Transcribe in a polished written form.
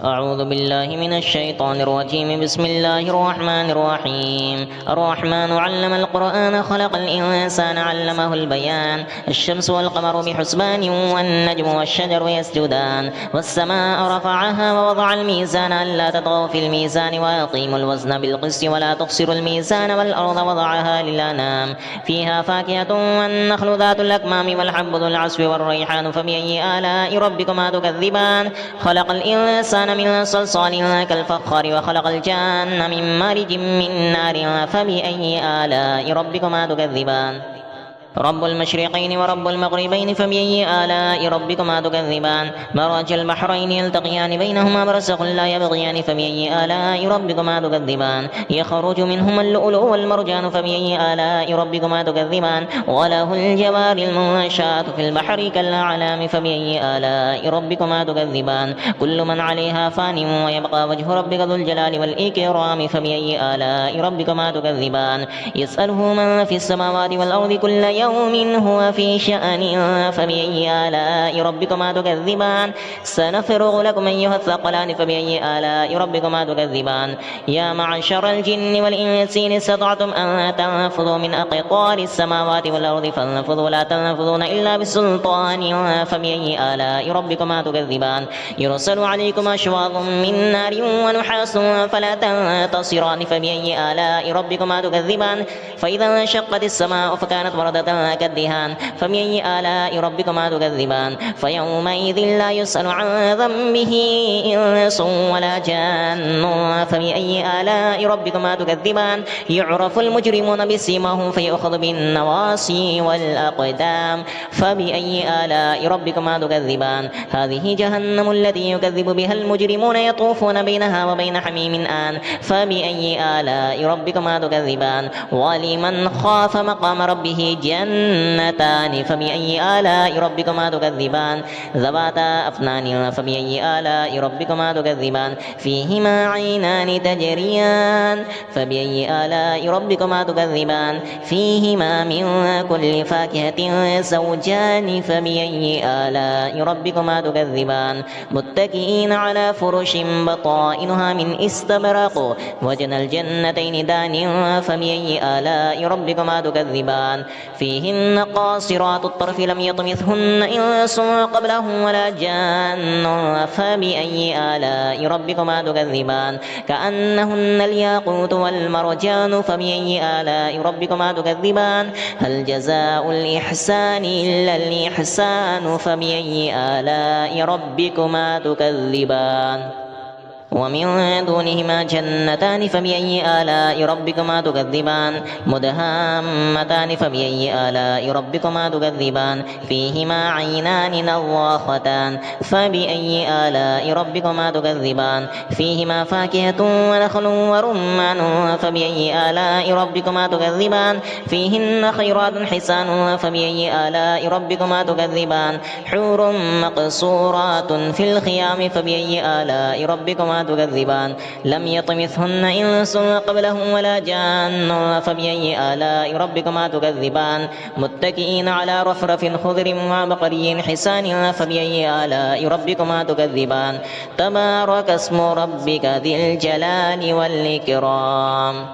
أعوذ بالله من الشيطان الرجيم. بسم الله الرحمن الرحيم. الرحمن علم القرآن خلق الإنسان علمه البيان. الشمس والقمر بحسبان والنجم والشجر يسجدان والسماء رفعها ووضع الميزان ألا تطغوا في الميزان وأقيموا الوزن بالقسط ولا تخسروا الميزان والأرض وضعها للأنام فيها فاكهة والنخل ذات الأكمام والحب ذو العصف والريحان فبأي آلاء ربكما تكذبان. خلق الإنسان من صلصال كالفخار وخلق الجان من مارج من نار فبأي آلاء ربكما تكذبان. رب المشرقين ورب المغربين فبأي آلاء ربكما تكذبان. مرج البحرين يلتقيان بينهما برزخ لا يبغيان فبأي آلاء ربكما تكذبان. يخرج منهما اللؤلؤ والمرجان فبأي آلاء ربكما تكذبان. وله الجوار المنشآت في البحر كالأعلام فبأي آلاء ربكما تكذبان. كل من عليها فان ويبقى وجه ربك ذو الجلال والإكرام فبأي آلاء ربكما تكذبان. يسأله من في السماوات والأرض كل يوم هو في شأن فبأي آلاء ربكما تكذبان. سنفرغ لكم أيها الثقلان فبأي آلاء ربكما تكذبان. يا معشر الجن والإنس إن استطعتم أن تنفذوا من أقطار السماوات والأرض فانفذوا لا تنفذون إلا بسلطان فبأي آلاء ربكما تكذبان. يرسل عليكم أشواظ من نار ونحاس فلا تنتصران فبأي آلاء ربكما تكذبان. فإذا انشقت السماء فكانت وردة كالدهان فبأي آلاء ربكما تكذبان. فيومئذ لا يسأل عن ذنبه إنس ولا جان فبأي آلاء ربكما تكذبان. يعرف المجرمون بسيماهم فيؤخذ بالنواصي والأقدام فبأي آلاء ربكما تكذبان. هذه جهنم التي يكذب بها المجرمون يطوفون بينها وبين حميم آن فبأي آلاء ربكما تكذبان. ولمن خاف مقام ربه جنتان فبأي آلاء ربكما تكذبان. ذواتا أفنان فبأي آلاء ربكما تكذبان. فيهما عينان تجريان فبأي آلاء ربكما تكذبان. فيهما من كل فاكهة زوجان فبأي آلاء ربكما تكذبان. متكئين على فرش بطائنها من استبرق وجنى الجنتين دان فبأي آلاء ربكما تكذبان. فيهن قاصرات الطرف لم يطمثهن إنس قبلهم ولا جان فبأي آلاء ربكما تكذبان. كأنهن الياقوت والمرجان فبأي آلاء ربكما تكذبان. هل جزاء الإحسان إلا الإحسان فبأي آلاء ربكما تكذبان. ومن دونهما جنتان فبأي آلاء ربكما تكذبان. مدهامتان فبأي آلاء ربكما تكذبان. فيهما عينان نضاختان فبأي آلاء ربكما تكذبان. فيهما فاكهة ونخل ورمان فبأي آلاء ربكما تكذبان. فيهن خيرات حسان فبأي آلاء ربكما تكذبان. حور مقصورات في الخيام فبأي آلاء ربكما تكذبان. لم يطمثهن إنس قبلهم ولا جان فبأي آلاء ربكما تكذبان. متكئين على رفرف خضر وعبقري حسان فبأي آلاء ربكما تكذبان. تبارك اسم ربك ذي الجلال والإكرام.